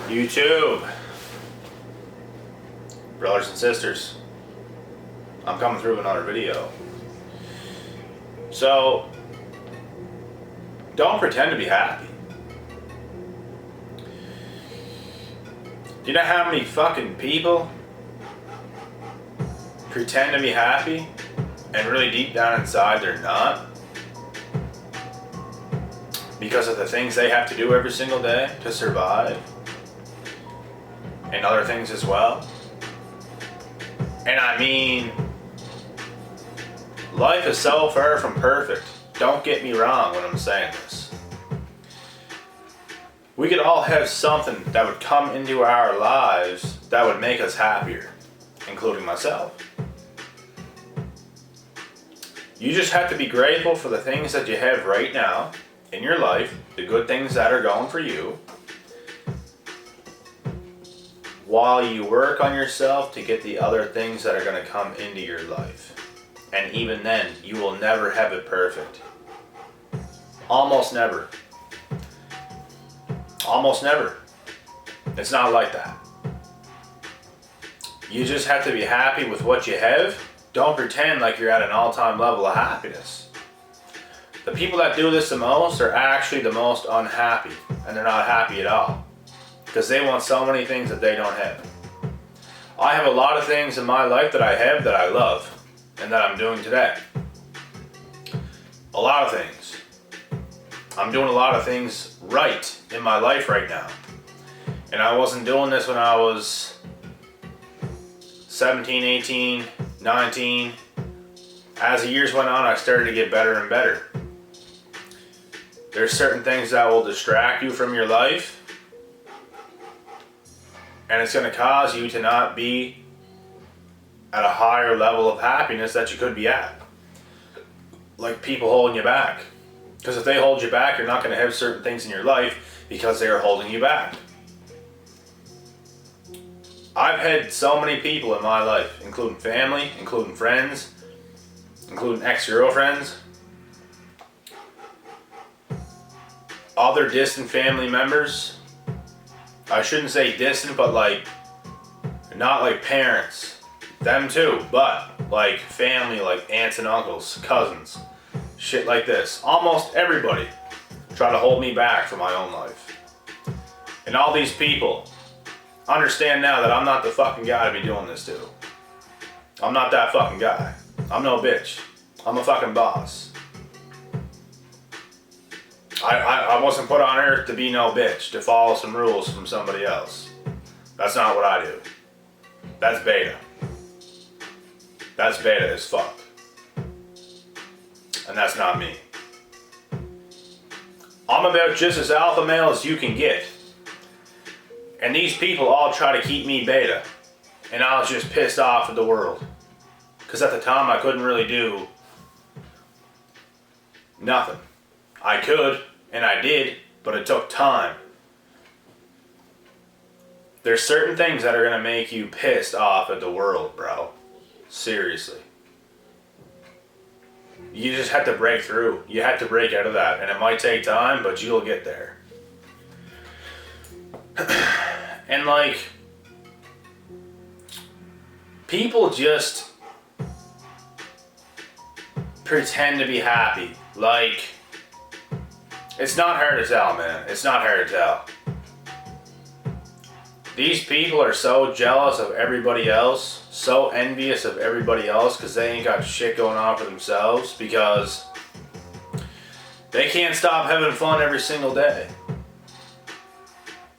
YouTube, brothers and sisters, I'm coming through another video. So, don't pretend to be happy. Do you know how many fucking people pretend to be happy and really deep down inside they're not? Because of the things they have to do every single day to survive. And other things as well. And I mean, life is so far from perfect. Don't get me wrong when I'm saying this. We could all have something that would come into our lives that would make us happier, including myself. You just have to be grateful for the things that you have right now in your life, the good things that are going for you, while you work on yourself to get the other things that are going to come into your life. And even then, you will never have it perfect. Almost never. Almost never. It's not like that. You just have to be happy with what you have. Don't pretend like you're at an all-time level of happiness. The people that do this the most are actually the most unhappy, and they're not happy at all. Because they want so many things that they don't have. I have a lot of things in my life that I have that I love, and that I'm doing today. A lot of things. I'm doing a lot of things right in my life right now. And I wasn't doing this when I was 17, 18, 19. As the years went on, I started to get better and better. There's certain things that will distract you from your life. And it's going to cause you to not be at a higher level of happiness that you could be at. Like people holding you back. Because if they hold you back, you're not going to have certain things in your life because they are holding you back. I've had so many people in my life, including family, including friends, including ex-girlfriends, other distant family members. I shouldn't say distant, but like, not like parents. Them too, but like family, like aunts and uncles, cousins, shit like this. Almost everybody try to hold me back from my own life. And all these people understand now that I'm not the fucking guy to be doing this to. I'm not that fucking guy. I'm no bitch. I'm a fucking boss. I wasn't put on earth to be no bitch, to follow some rules from somebody else. That's not what I do. That's beta. That's beta as fuck. And that's not me. I'm about just as alpha male as you can get. And these people all try to keep me beta. And I was just pissed off at the world. Because at the time I couldn't really do nothing. I could, and I did, but it took time. There's certain things that are going to make you pissed off at the world, bro. Seriously. You just have to break through. You have to break out of that. And it might take time, but you'll get there. And like, people just pretend to be happy. Like, it's not hard to tell, man. It's not hard to tell. These people are so jealous of everybody else, so envious of everybody else because they ain't got shit going on for themselves because they can't stop having fun every single day.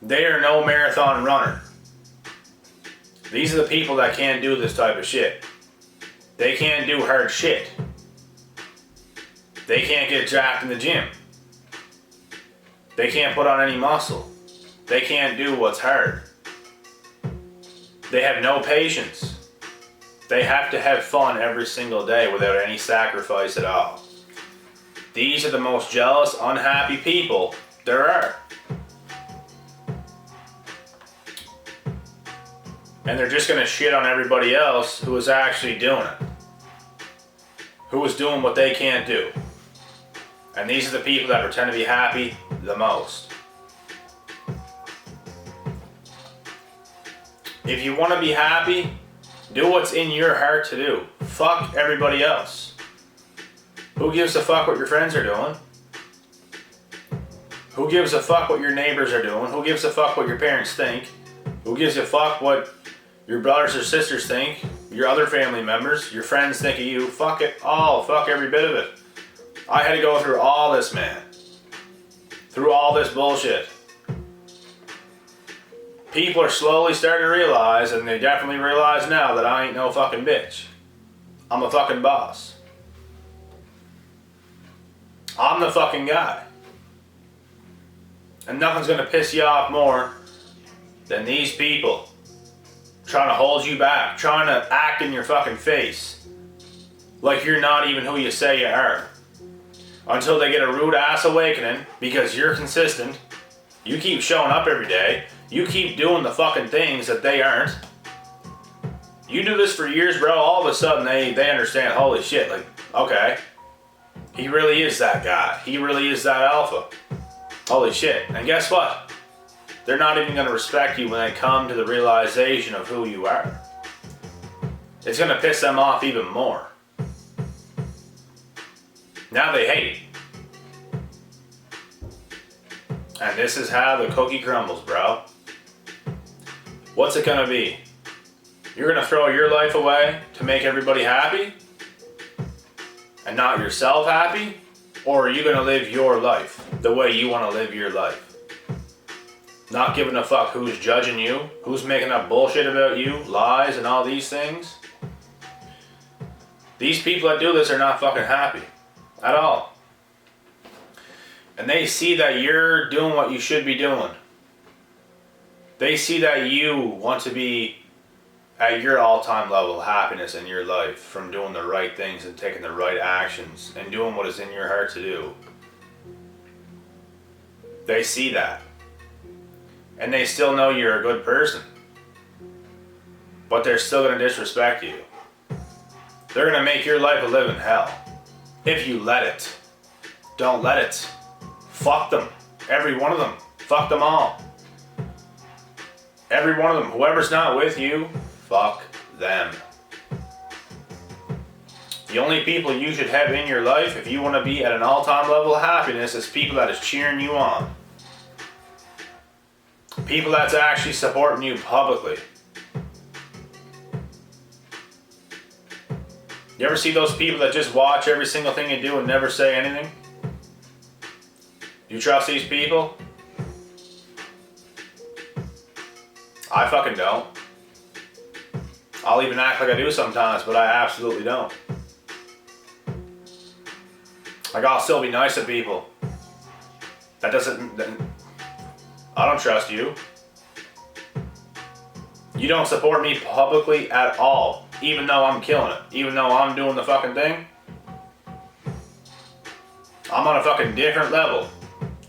They are no marathon runner. These are the people that can't do this type of shit. They can't do hard shit. They can't get jacked in the gym. They can't put on any muscle. They can't do what's hard. They have no patience. They have to have fun every single day without any sacrifice at all. These are the most jealous, unhappy people there are. And they're just going to shit on everybody else who is actually doing it. Who is doing what they can't do. And these are the people that pretend to be happy the most. If you want to be happy, do what's in your heart to do. Fuck everybody else. Who gives a fuck what your friends are doing? Who gives a fuck what your neighbors are doing? Who gives a fuck what your parents think? Who gives a fuck what your brothers or sisters think? Your other family members? Your friends think of you? Fuck it all. Fuck every bit of it. I had to go through all this, man. Through all this bullshit. People are slowly starting to realize, and they definitely realize now, that I ain't no fucking bitch. I'm a fucking boss. I'm the fucking guy. And nothing's gonna piss you off more than these people trying to hold you back, trying to act in your fucking face like you're not even who you say you are. Until they get a rude ass awakening because you're consistent. You keep showing up every day. You keep doing the fucking things that they aren't. You do this for years, bro. All of a sudden they understand, holy shit, like, okay. He really is that guy. He really is that alpha. Holy shit. And guess what? They're not even going to respect you when they come to the realization of who you are. It's going to piss them off even more. Now they hate. And this is how the cookie crumbles, bro. What's it gonna be? You're gonna throw your life away to make everybody happy? And not yourself happy? Or are you gonna live your life the way you wanna live your life? Not giving a fuck who's judging you, who's making up bullshit about you, lies and all these things. These people that do this are not fucking happy. At all. And they see that you're doing what you should be doing. They see that you want to be at your all-time level of happiness in your life from doing the right things and taking the right actions and doing what is in your heart to do. They see that. And they still know you're a good person. But they're still going to disrespect you. They're going to make your life a living hell. If you let it. Don't let it. Fuck them. Every one of them. Fuck them all. Every one of them. Whoever's not with you, fuck them. The only people you should have in your life, if you want to be at an all-time level of happiness, is people that is cheering you on. People that's actually supporting you publicly. You ever see those people that just watch every single thing you do and never say anything? Do you trust these people? I fucking don't. I'll even act like I do sometimes, but I absolutely don't. Like, I'll still be nice to people. That doesn't... I don't trust you. You don't support me publicly at all. Even though I'm killing it. Even though I'm doing the fucking thing. I'm on a fucking different level.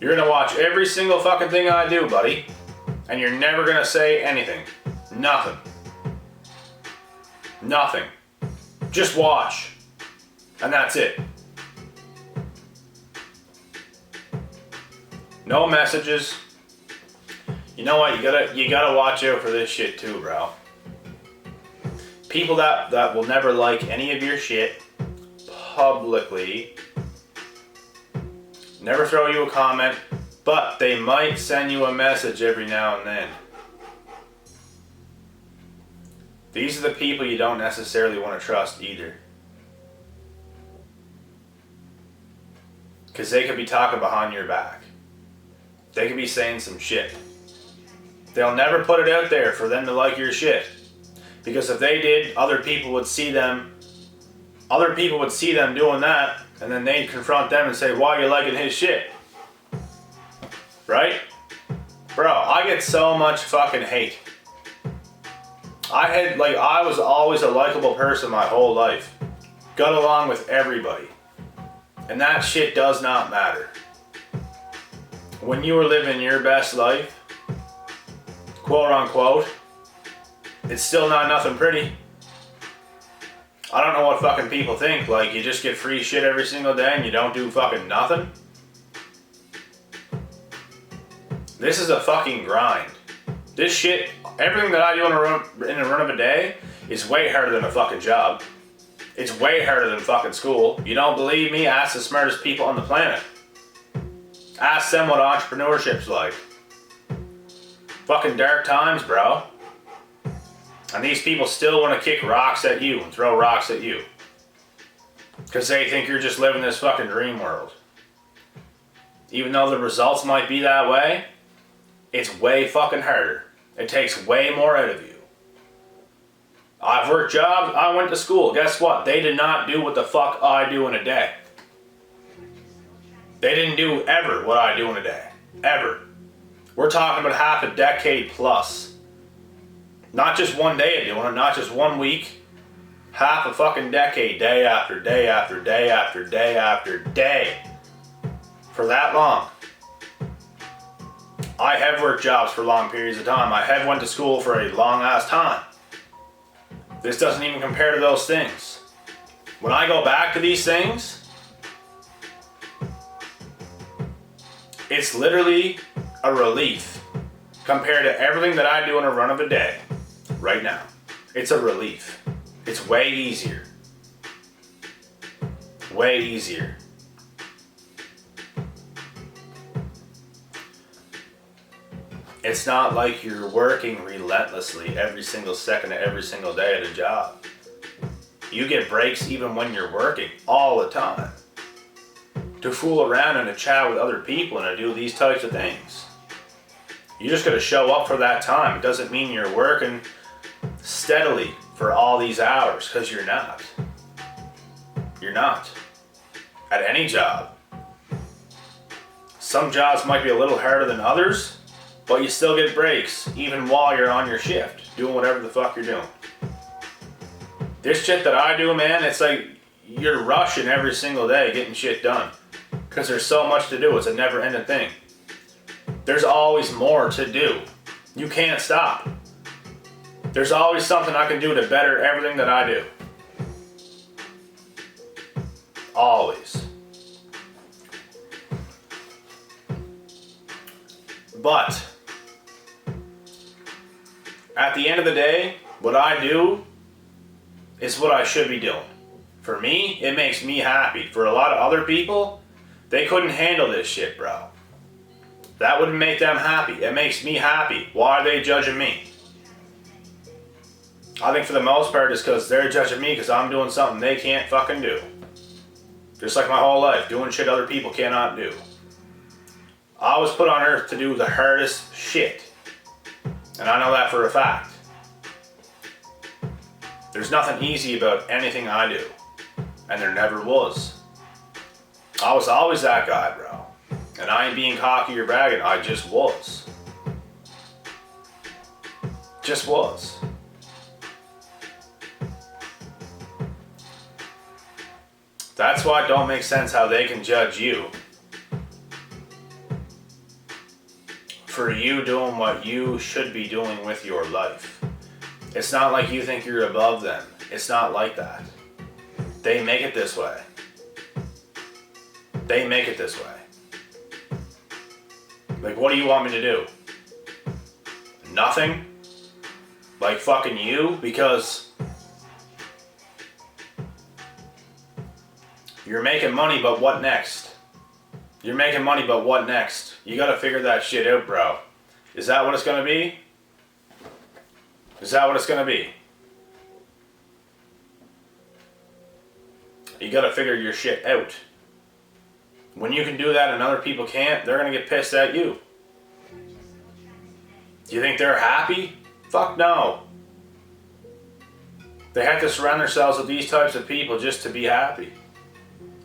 You're gonna watch every single fucking thing I do, buddy. And you're never gonna say anything. Nothing. Nothing. Just watch. And that's it. No messages. You know what? You gotta watch out for this shit too, bro. People that will never like any of your shit publicly, never throw you a comment, but they might send you a message every now and then. These are the people you don't necessarily want to trust either. Because they could be talking behind your back. They could be saying some shit. They'll never put it out there for them to like your shit. Because if they did, other people would see them doing that, and then they'd confront them and say, why are you liking his shit? Right? Bro, I get so much fucking hate. I was always a likable person my whole life. Got along with everybody. And that shit does not matter. When you were living your best life, quote unquote, it's still not nothing pretty. I don't know what fucking people think. Like, you just get free shit every single day and you don't do fucking nothing? This is a fucking grind. This shit Everything that I do in a run of a day is way harder than a fucking job. It's way harder than fucking school. You don't believe me? Ask the smartest people on the planet. Ask them what entrepreneurship's like. Fucking dark times, bro. And these people still want to kick rocks at you and throw rocks at you. Because they think you're just living this fucking dream world. Even though the results might be that way, it's way fucking harder. It takes way more out of you. I've worked jobs, I went to school. Guess what? They did not do what the fuck I do in a day. They didn't do ever what I do in a day. Ever. We're talking about half a decade plus. Not just one day of doing it, not just 1 week. Half a fucking decade, day after day after day after day after day. For that long. I have worked jobs for long periods of time. I have went to school for a long ass time. This doesn't even compare to those things. When I go back to these things, it's literally a relief compared to everything that I do in a run of a day right now. It's a relief. It's way easier. Way easier. It's not like you're working relentlessly every single second of every single day at a job. You get breaks even when you're working all the time. To fool around and to chat with other people and to do these types of things. You just gotta show up for that time. It doesn't mean you're working steadily for all these hours, because you're not. You're not. At any job. Some jobs might be a little harder than others, but you still get breaks, even while you're on your shift, doing whatever the fuck you're doing. This shit that I do, man, it's like you're rushing every single day getting shit done. Because there's so much to do, it's a never-ending thing. There's always more to do. You can't stop. There's always something I can do to better everything that I do. Always. But at the end of the day, what I do is what I should be doing. For me, it makes me happy. For a lot of other people, they couldn't handle this shit, bro. That wouldn't make them happy. It makes me happy. Why are they judging me? I think for the most part it's because they're judging me because I'm doing something they can't fucking do. Just like my whole life, doing shit other people cannot do. I was put on earth to do the hardest shit. And I know that for a fact. There's nothing easy about anything I do. And there never was. I was always that guy, bro. And I ain't being cocky or bragging, I just was. Just was. That's why it don't make sense how they can judge you for you doing what you should be doing with your life. It's not like you think you're above them. It's not like that. They make it this way. They make it this way. Like, what do you want me to do? Nothing? Like fucking you? Because you're making money, but what next? You're making money, but what next? You gotta figure that shit out, bro. Is that what it's gonna be? Is that what it's gonna be? You gotta figure your shit out. When you can do that and other people can't, they're gonna get pissed at you. Do you think they're happy? Fuck no. They have to surround themselves with these types of people just to be happy.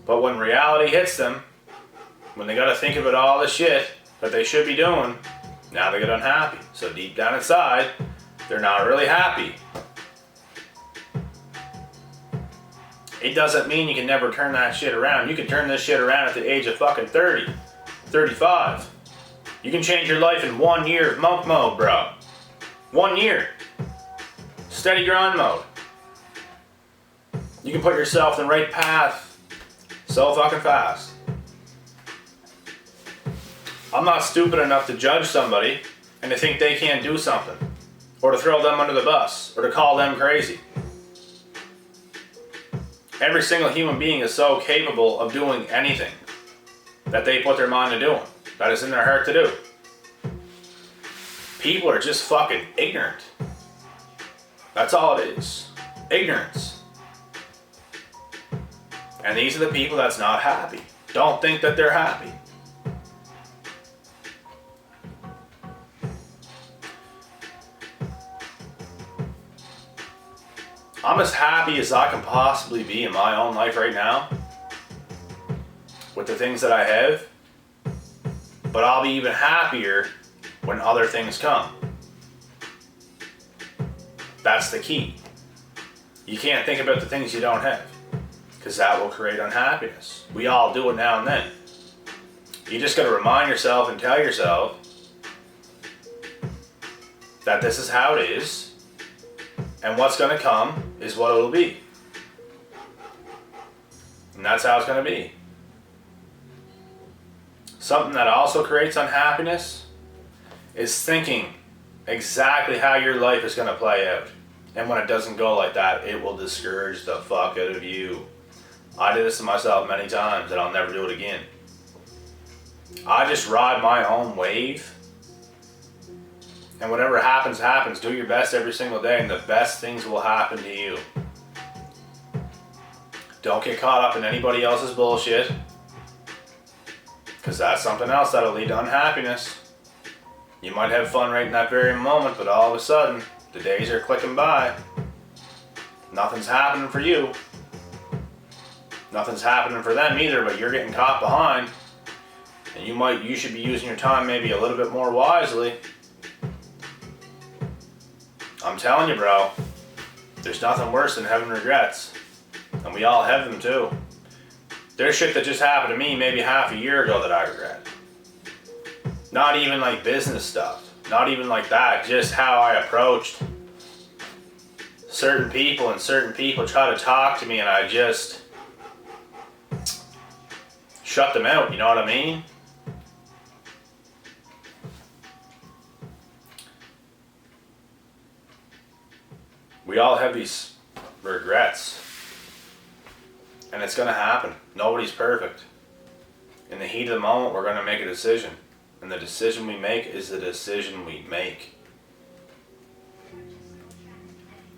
But when reality hits them, when they gotta think about all the shit that they should be doing, now they get unhappy. So deep down inside, they're not really happy. It doesn't mean you can never turn that shit around. You can turn this shit around at the age of fucking 30, 35. You can change your life in 1 year of monk mode, bro. 1 year. Steady grind mode. You can put yourself in the right path so fucking fast. I'm not stupid enough to judge somebody and to think they can't do something. or to throw them under the bus, or to call them crazy. Every single human being is so capable of doing anything that they put their mind to doing, that is in their heart to do. People are just fucking ignorant. That's all it is. Ignorance. And these are the people that's not happy. Don't think that they're happy. I'm as happy as I can possibly be in my own life right now with the things that I have, but I'll be even happier when other things come. That's the key. You can't think about the things you don't have, because that will create unhappiness. We all do it now and then. You just got to remind yourself and tell yourself that this is how it is, and what's going to come is what it'll be. And that's how it's going to be. Something that also creates unhappiness is thinking exactly how your life is going to play out. And when it doesn't go like that, it will discourage the fuck out of you. I did this to myself many times, and I'll never do it again. I just ride my own wave. And whatever happens, happens. Do your best every single day, and the best things will happen to you. Don't get caught up in anybody else's bullshit, because that's something else that'll lead to unhappiness. You might have fun right in that very moment, but all of a sudden, the days are clicking by. Nothing's happening for you. Nothing's happening for them either, but you're getting caught behind. And you should be using your time maybe a little bit more wisely. I'm telling you, bro, there's nothing worse than having regrets. And we all have them too. There's shit that just happened to me maybe half a year ago that I regret. Not even like business stuff. Not even like that. Just how I approached certain people, and certain people try to talk to me and I just shut them out, you know what I mean? We all have these regrets. And it's going to happen. Nobody's perfect. In the heat of the moment, we're going to make a decision. And the decision we make is the decision we make.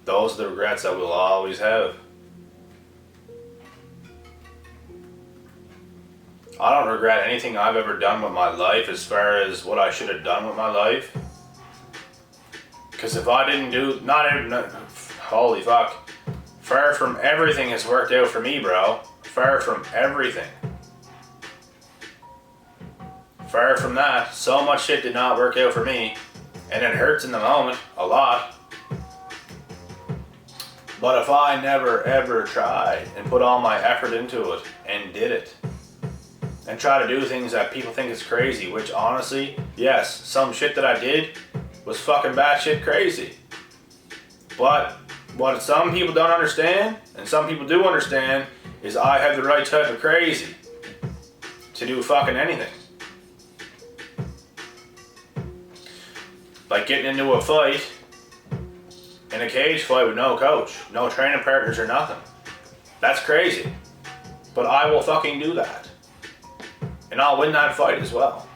Those are the regrets that we'll always have. I don't regret anything I've ever done with my life as far as what I should have done with my life. Because if I didn't do, holy fuck. Far from everything has worked out for me, bro. Far from everything. Far from that. So much shit did not work out for me. And it hurts in the moment, a lot. But if I never ever tried and put all my effort into it and did it, and try to do things that people think is crazy, which honestly, yes, some shit that I did was fucking batshit crazy. But what some people don't understand, and some people do understand, is I have the right type of crazy to do fucking anything. Like getting into a fight, in a cage fight with no coach, no training partners or nothing. That's crazy. But I will fucking do that. And I'll win that fight as well.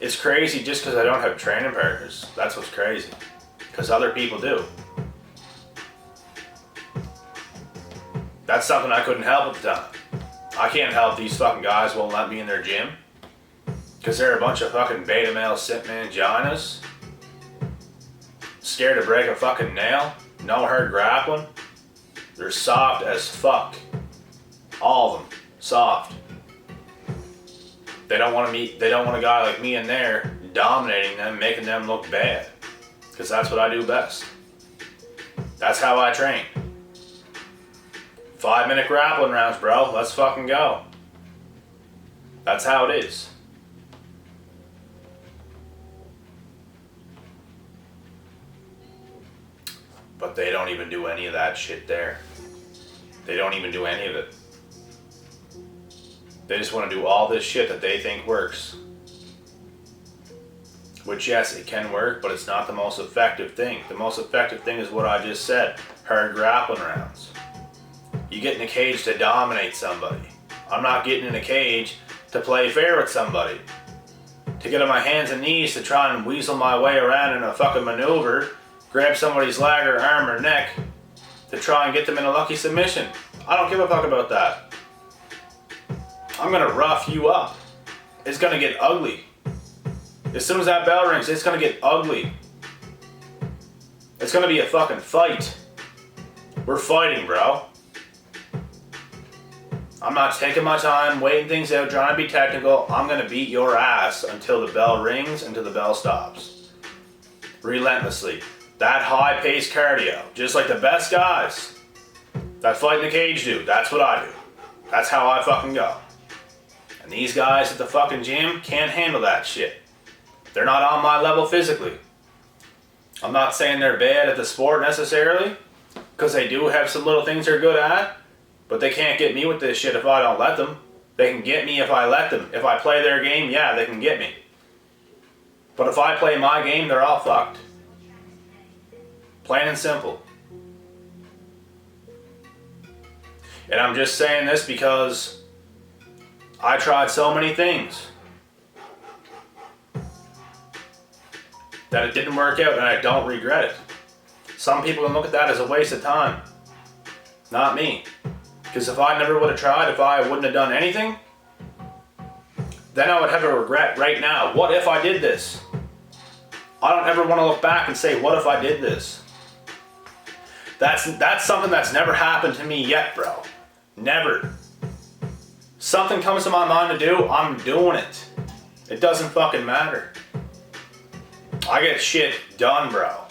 It's crazy just because I don't have training partners. That's what's crazy. Because other people do. That's something I couldn't help at the time. I can't help these fucking guys won't let me in their gym. Because they're a bunch of fucking beta male simp manginas. Scared to break a fucking nail. No hard grappling. They're soft as fuck. All of them. Soft. They don't want a guy like me in there dominating them, making them look bad. Because that's what I do best. That's how I train. 5-minute grappling rounds, bro. Let's fucking go. That's how it is. But they don't even do any of that shit there. They don't even do any of it. They just want to do all this shit that they think works. Which, yes, it can work, but it's not the most effective thing. The most effective thing is what I just said. Hard grappling rounds. You get in a cage to dominate somebody. I'm not getting in a cage to play fair with somebody. To get on my hands and knees to try and weasel my way around in a fucking maneuver, grab somebody's leg or arm or neck to try and get them in a lucky submission. I don't give a fuck about that. I'm gonna rough you up. It's gonna get ugly. As soon as that bell rings, it's gonna get ugly. It's gonna be a fucking fight. We're fighting, bro. I'm not taking my time, waiting things out, trying to be technical. I'm gonna beat your ass until the bell rings, until the bell stops. Relentlessly. That high-paced cardio, just like the best guys that fight in the cage do. That's what I do. That's how I fucking go. And these guys at the fucking gym can't handle that shit. They're not on my level physically. I'm not saying they're bad at the sport necessarily, because they do have some little things they're good at, but they can't get me with this shit if I don't let them. They can get me if I let them. If I play their game, yeah, they can get me. But if I play my game, they're all fucked. Plain and simple. And I'm just saying this because I tried so many things that it didn't work out, and I don't regret it. Some people can look at that as a waste of time. Not me. Because if I never would have tried, if I wouldn't have done anything, then I would have a regret right now. What if I did this? I don't ever want to look back and say, what if I did this? That's something that's never happened to me yet, bro. Never. Something comes to my mind to do, I'm doing it. It doesn't fucking matter. I get shit done, bro.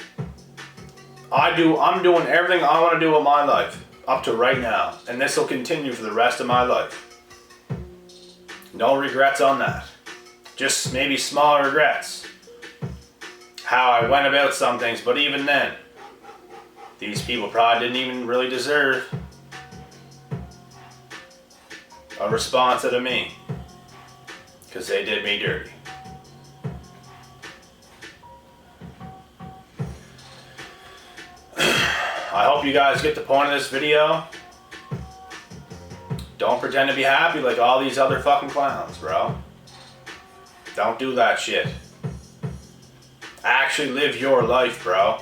I'm doing everything I want to do in my life up to right now, and this will continue for the rest of my life. No regrets on that. Just maybe small regrets. How I went about some things, but even then, these people probably didn't even really deserve a response out of me, because they did me dirty. I hope you guys get the point of this video. Don't pretend to be happy like all these other fucking clowns, bro. Don't do that shit. Actually live your life, bro.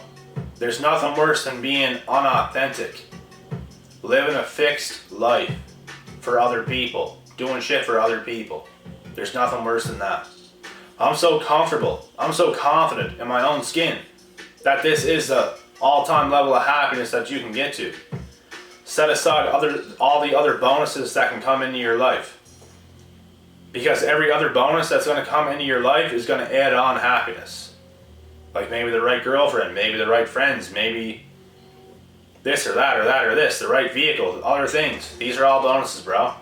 There's nothing worse than being unauthentic. Living a fixed life for other people. Doing shit for other people. There's nothing worse than that. I'm so comfortable. I'm so confident in my own skin that this is the all-time level of happiness that you can get to. Set aside all the other bonuses that can come into your life. Because every other bonus that's going to come into your life is going to add on happiness. Like maybe the right girlfriend, maybe the right friends, maybe this or that or that or this, the right vehicle, other things. These are all bonuses, bro.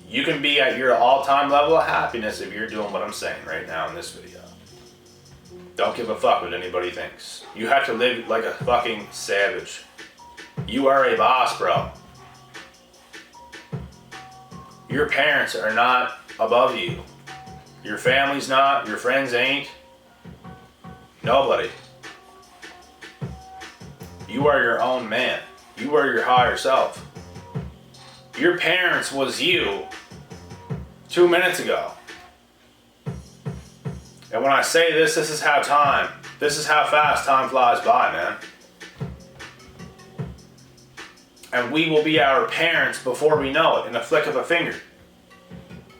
You can be at your all-time level of happiness if you're doing what I'm saying right now in this video. Don't give a fuck what anybody thinks. You have to live like a fucking savage. You are a boss, bro. Your parents are not above you. Your family's not, your friends ain't. Nobody. You are your own man. You are your higher self. Your parents was you 2 minutes ago. And when I say this is how fast time flies by, man. And we will be our parents before we know it, in the flick of a finger.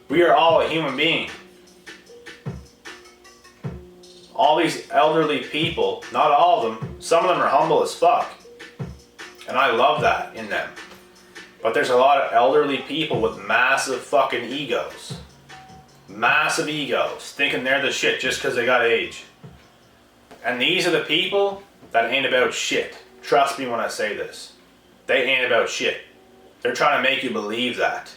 We are all a human being. All these elderly people, not all of them, some of them are humble as fuck. And I love that in them. But there's a lot of elderly people with massive fucking egos. Massive egos, thinking they're the shit just because they got age. And these are the people that ain't about shit. Trust me when I say this. They ain't about shit. They're trying to make you believe that.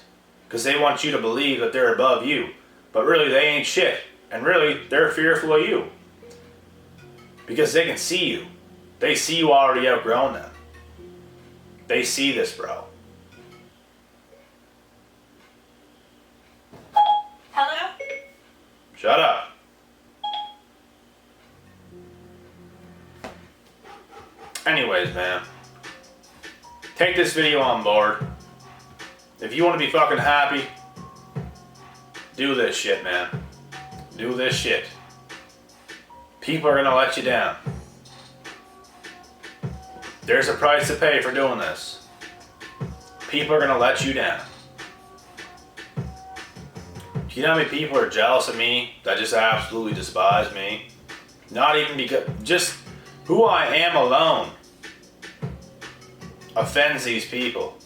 Because they want you to believe that they're above you. But really, they ain't shit. And really, they're fearful of you. Because they can see you. They see you already outgrown them. They see this, bro. Shut up. Anyways, man. Take this video on board. If you want to be fucking happy, do this shit, man. Do this shit. People are gonna let you down. There's a price to pay for doing this. People are gonna let you down. Do you know how many people are jealous of me that just absolutely despise me? Not even because, just who I am alone offends these people.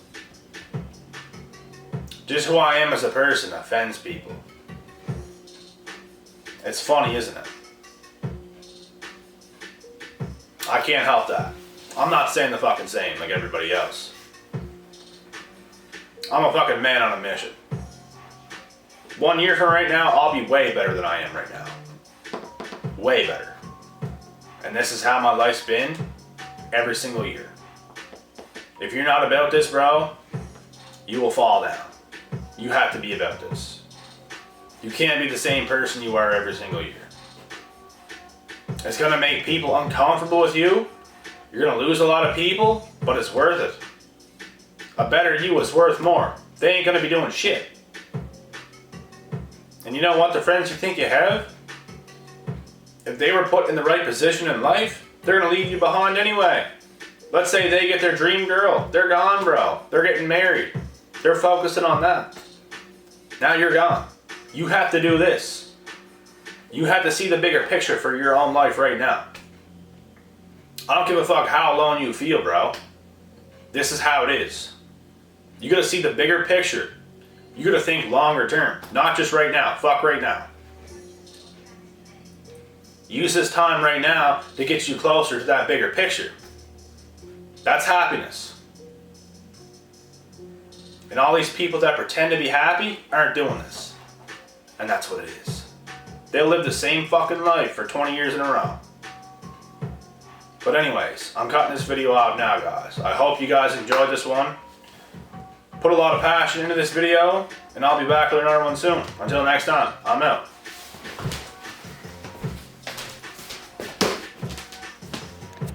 Just who I am as a person offends people. It's funny, isn't it? I can't help that. I'm not saying the fucking same like everybody else. I'm a fucking man on a mission. 1 year from right now, I'll be way better than I am right now. Way better. And this is how my life's been every single year. If you're not about this, bro, you will fall down. You have to be about this. You can't be the same person you are every single year. It's gonna make people uncomfortable with you. You're gonna lose a lot of people, but it's worth it. A better you is worth more. They ain't gonna be doing shit. And you know what? The friends you think you have, if they were put in the right position in life, they're gonna leave you behind anyway. Let's say they get their dream girl. They're gone, bro. They're getting married. They're focusing on that. Now you're gone. You have to do this. You have to see the bigger picture for your own life right now. I don't give a fuck how alone you feel, bro. This is how it is. You gotta see the bigger picture. You gotta think longer term, not just right now. Fuck right now. Use this time right now to get you closer to that bigger picture. That's happiness. And all these people that pretend to be happy aren't doing this. And that's what it is. They'll live the same fucking life for 20 years in a row. But anyways, I'm cutting this video off now, guys. I hope you guys enjoyed this one. Put a lot of passion into this video, and I'll be back with another one soon. Until next time, I'm out.